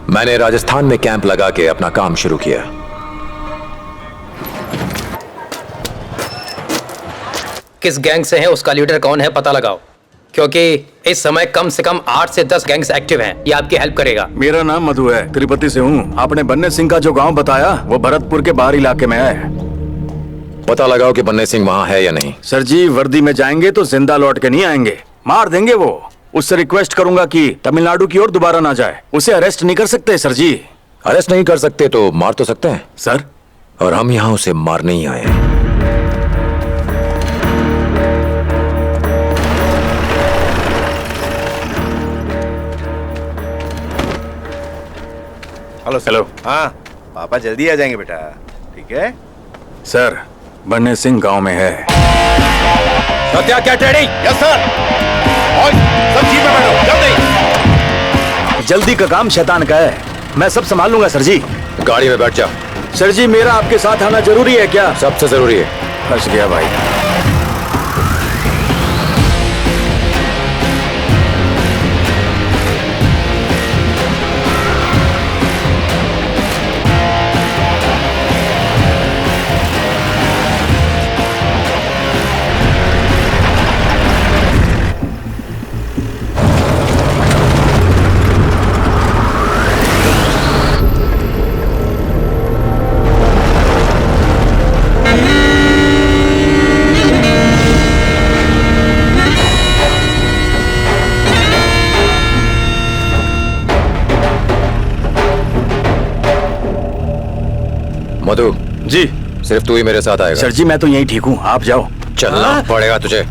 मैंने राजस्थान में कैंप लगा के अपना काम शुरू किया। किस गैंग से है, उसका लीडर कौन है, पता लगाओ, क्योंकि इस समय कम से कम 8 से 10 गैंग्स एक्टिव हैं। ये आपकी हेल्प करेगा। मेरा नाम मधु है, तिरुपति से हूँ। आपने बन्ने सिंह का जो गांव बताया वो भरतपुर के बाहर इलाके में है। पता लगाओ कि बन्ने सिंह वहां है या नहीं। सर जी, वर्दी में जाएंगे तो जिंदा लौट के नहीं आएंगे, मार देंगे वो। उससे रिक्वेस्ट करूंगा कि तमिलनाडु की ओर दोबारा ना जाए। उसे अरेस्ट नहीं कर सकते सर जी। अरेस्ट नहीं कर सकते तो मार तो सकते हैं सर। और हम यहाँ उसे मारने ही आए हैं। Hello hello. हाँ पापा जल्दी आ जाएंगे बेटा, ठीक है। सर, बन्ने सिंह गांव में है। सत्या क्या ट्रेनिंग? Yes sir. और सब जीप में बैठो जल्दी। जल्दी का काम शैतान का है, मैं सब संभाल लूंगा सर जी। गाड़ी में बैठ जा। सर जी, मेरा आपके साथ आना जरूरी है क्या? सबसे जरूरी है। फंस गया भाई। मधु जी। सिर्फ तू ही मेरे साथ आएगा। सर जी, मैं तो यहीं ठीक हूँ, आप जाओ। चलना पड़ेगा तुझे।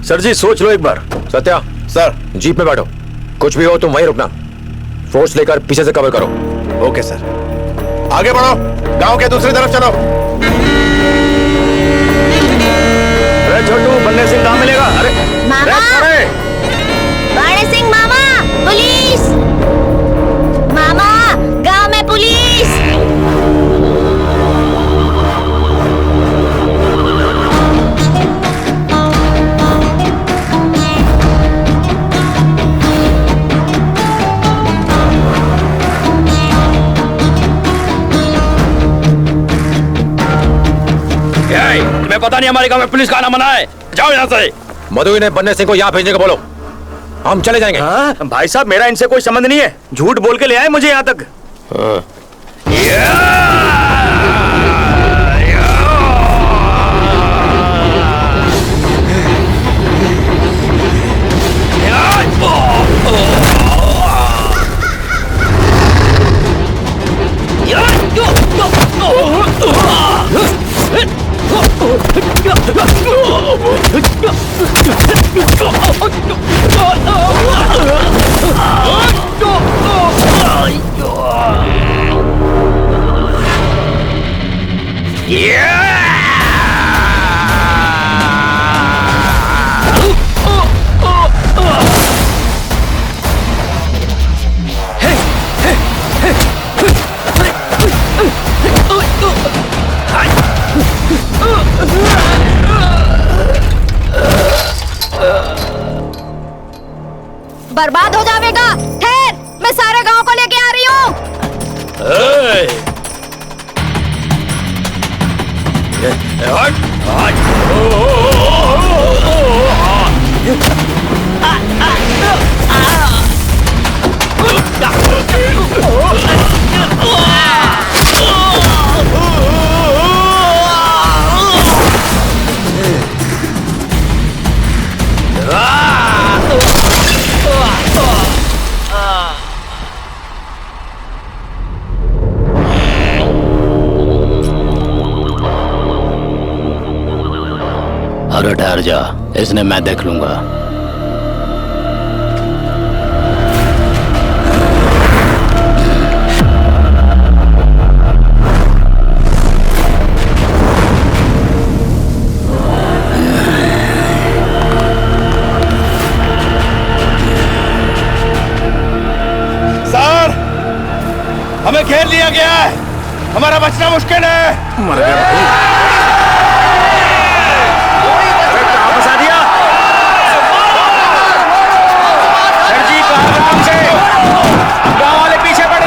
सर जी, सोच लो एक बार। सत्या सर। जीप में बैठो, कुछ भी हो तुम वहीं रुकना। फोर्स लेकर पीछे से कवर करो। Okay sir. आगे बढ़ो, गांव के दूसरी तरफ चलो। अरे छोटू, बन्ने सिंह कहाँ मिलेगा? अरे मामा! बन्ने सिंह मामा, पुलिस! मामा, गांव में पुलिस! तुम्हें पता नहीं हमारे गांव में पुलिस का आना मना है? जाओ यहाँ से। मधु ने बन्ने सिंह को यहाँ भेजने को बोलो, हम चले जाएंगे। हाँ? भाई साहब, मेरा इनसे कोई संबंध नहीं है। झूठ बोल के ले आए मुझे यहाँ तक। बर्बाद हो जाएगा। ठहर, मैं सारे गांव को लेके आ रही हूँ। अरे ठहर जा, इसने मैं देख लूंगा। सर, हमें घेर लिया गया है, हमारा बचना मुश्किल है। मर गया भाई। फंसा दिया। सर जी, कहाँ गांव से? गांव वाले पीछे पड़े।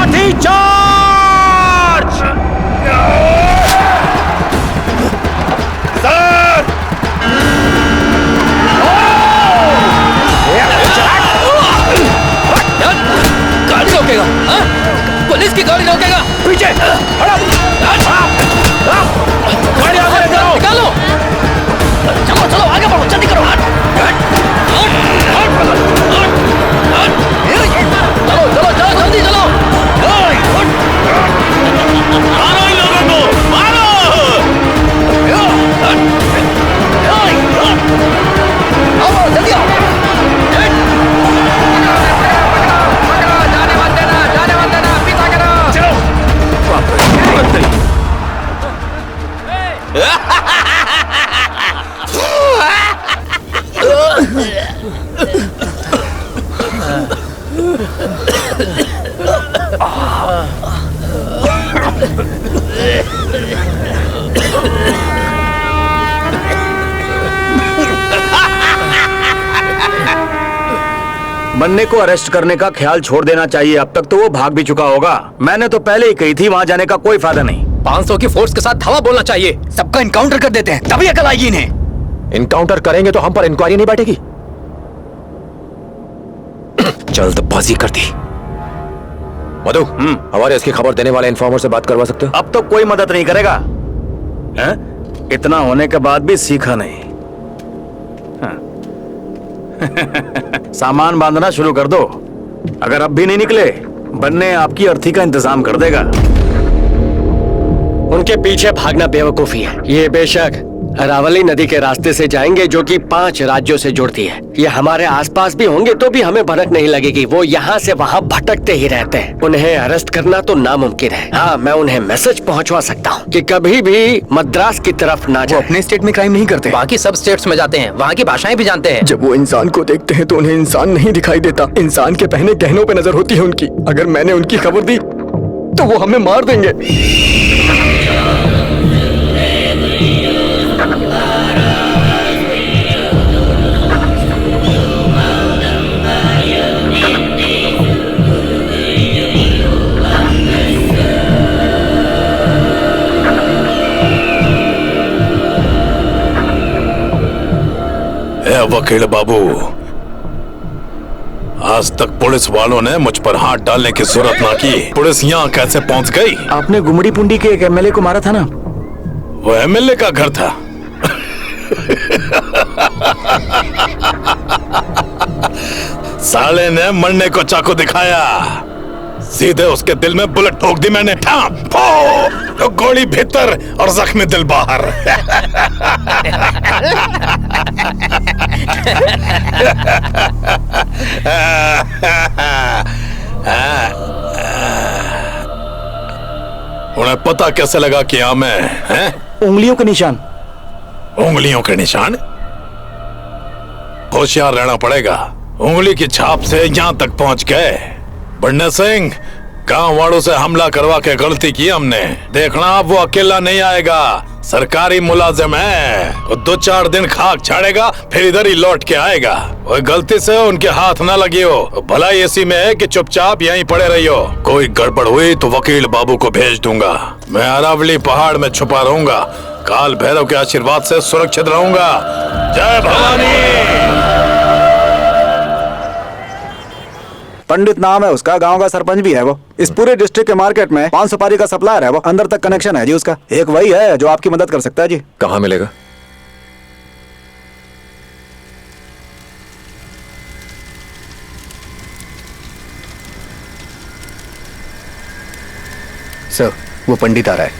लाठी चार्ज। सर गाड़ी रोकेगा? हाँ? पुलिस की गाड़ी रोकेगा? पीछे हटो। गाड़ी आगे निकालो। निकालो। चलो चलो आगे बढ़ो, जल्दी करो। चलो चलो चलो जल्दी चलो। मारो इन लोगों को, मारो। आओ जल्दी आओ। जाने मत देना, पीछा करो। बन्ने को अरेस्ट करने का ख्याल छोड़ देना चाहिए। अब तक तो वो भाग भी चुका होगा। मैंने तो पहले ही कही थी वहाँ जाने का कोई फायदा नहीं। 500 की फोर्स के साथ धावा बोलना चाहिए। सबका इनकाउंटर कर देते हैं, तभी अकल आएगी इन्हें। इनकाउंटर करेंगे तो हम पर इंक्वायरी नहीं बैठेगी। जल्दबाजी कर दी। मधु, हमारे इसकी खबर देने वाले इन्फॉर्मर से बात करवा सकते हो? अब तो कोई मदद नहीं करेगा। हैं? इतना होने के बाद भी सीखा नहीं। हाँ। सामान बांधना शुरू कर दो। अगर अब भी नहीं निकले, बन्ने आपकी अर्थी का इंतजाम कर देगा। उनके पीछे भागना बेवकूफी है। ये बेशक अरावली नदी के रास्ते से जाएंगे जो कि 5 राज्यों से जुड़ती है। ये हमारे आसपास भी होंगे तो भी हमें भनक नहीं लगेगी। वो यहाँ से वहाँ भटकते ही रहते हैं। उन्हें अरेस्ट करना तो नामुमकिन है। हाँ, मैं उन्हें मैसेज पहुँचवा सकता हूँ कि कभी भी मद्रास की तरफ ना जाए। अपने स्टेट में क्राइम नहीं करते। बाकी सब स्टेट्स में जाते हैं, वहाँ की भाषाएं भी जानते हैं। जब वो इंसान को देखते हैं तो उन्हें इंसान नहीं दिखाई देता। इंसान के पहने गहनों पे नजर होती है उनकी। अगर मैंने उनकी खबर दी तो वो हमें मार देंगे। वकील बाबू, आज तक पुलिस वालों ने मुझ पर हाथ डालने की जरूरत ना की। पुलिस यहाँ कैसे पहुंच गई? आपने गुमड़ी पुंडी के एक एमएलए को मारा था ना? वो एमएलए का घर था। साले ने मरने को चाकू दिखाया, सीधे उसके दिल में बुलेट ठोक दी मैंने। ठाम तो गोली भीतर और जख्मी दिल बाहर। उन्हें पता कैसे लगा कि यहाँ मैं हैं? उंगलियों के निशान। उंगलियों के निशान? होशियार रहना पड़ेगा। उंगली की छाप से यहाँ तक पहुंच गए। बन्ने सिंह, गांव वालों से हमला करवा के गलती की हमने। देखना अब वो अकेला नहीं आएगा, सरकारी मुलाजिम है। वो 2-4 दिन खाक छाड़ेगा, फिर इधर ही लौट के आएगा। वो गलती से उनके हाथ न लगी हो। भलाई इसी में है कि चुपचाप यहीं पड़े रही हो। कोई गड़बड़ हुई तो वकील बाबू को भेज दूंगा। मैं अरावली पहाड़ में छुपा रहूंगा। काल भैरव के आशीर्वाद से सुरक्षित रहूंगा। जय भवानी। पंडित नाम है उसका, गांव का सरपंच भी है वो। इस पूरे डिस्ट्रिक्ट के मार्केट में 5 सुपारी का सप्लायर है वो। अंदर तक कनेक्शन है जी उसका। एक वही है जो आपकी मदद कर सकता है जी। कहाँ मिलेगा? सर, वो पंडित आ रहा है।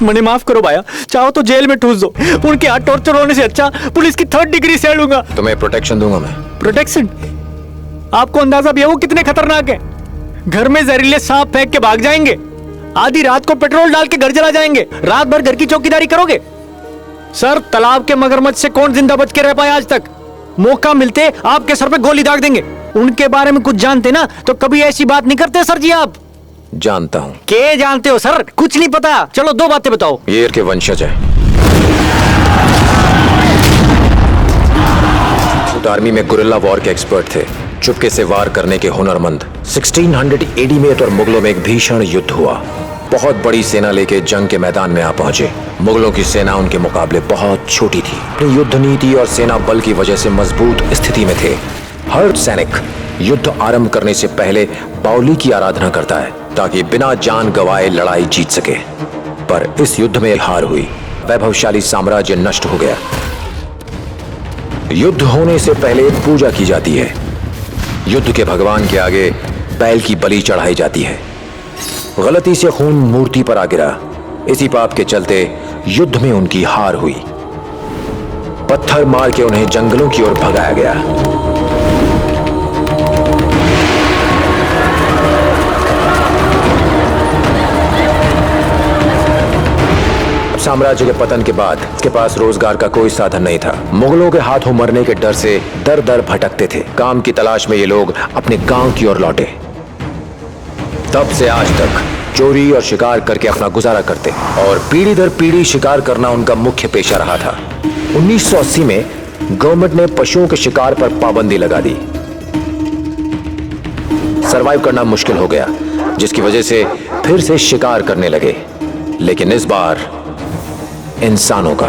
मुझे माफ करो भाया, चाहो तो जेल में ठूस दो। उनके हाथ टॉर्चर होने से अच्छा पुलिस की 3rd डिग्री से लूंगा। तुम्हें प्रोटेक्शन दूंगा मैं। प्रोटेक्शन? आपको अंदाजा भी है वो कितने खतरनाक है? घर में जहरीले सांप फेंक के भाग जाएंगे, आधी रात को पेट्रोल डाल के घर जला जाएंगे, रात भर घर की चौकीदारी करोगे। सर, तालाब के मगरमच्छ से कौन जिंदा बच के रह पाया आज तक? मौका मिलते आपके सर पे गोली दाग देंगे। उनके बारे में कुछ जानते ना तो कभी ऐसी बात नहीं करते सर जी आप। जानता हूँ। क्या जानते हो सर? कुछ नहीं पता। चलो 2 बातें बताओ। ये के वंशज है। आर्मी में गुरिल्ला वॉर के एक्सपर्ट थे। चुपके से वार करने के हुनरमंद। 1600 AD में तो मुगलों में एक भीषण युद्ध हुआ। बहुत बड़ी सेना लेके जंग के मैदान में आ पहुंचे। मुगलों की सेना उनके मुकाबले बहुत छोटी थी। अपनी युद्ध नीति और सेना बल की वजह से मजबूत स्थिति में थे। हर सैनिक युद्ध आरंभ करने से पहले बाउली की आराधना करता है ताकि बिना जान गंवाए लड़ाई जीत सके। पर इस युद्ध में हार हुई, वैभवशाली साम्राज्य नष्ट हो गया। युद्ध होने से पहले पूजा की जाती है। युद्ध के भगवान के आगे बैल की बलि चढ़ाई जाती है। गलती से खून मूर्ति पर आ गिरा। इसी पाप के चलते युद्ध में उनकी हार हुई। पत्थर मार के उन्हें जंगलों की ओर भगाया गया। साम्राज्य के पतन के बाद उसके पास रोजगार का कोई साधन नहीं था। मुगलों के हाथों मरने के डर से दर दर भटकते थे। काम की तलाश में ये लोग अपने गांव की ओर लौटे। तब से आज तक चोरी और शिकार करके अपना गुजारा करते और पीढ़ी दर पीढ़ी शिकार करना उनका मुख्य पेशा रहा था। 1980 में गवर्नमेंट ने पशुओं के शिकार पर पाबंदी लगा दी। सरवाइव करना मुश्किल हो गया, जिसकी वजह से फिर से शिकार करने लगे, लेकिन इस बार इंसानों का।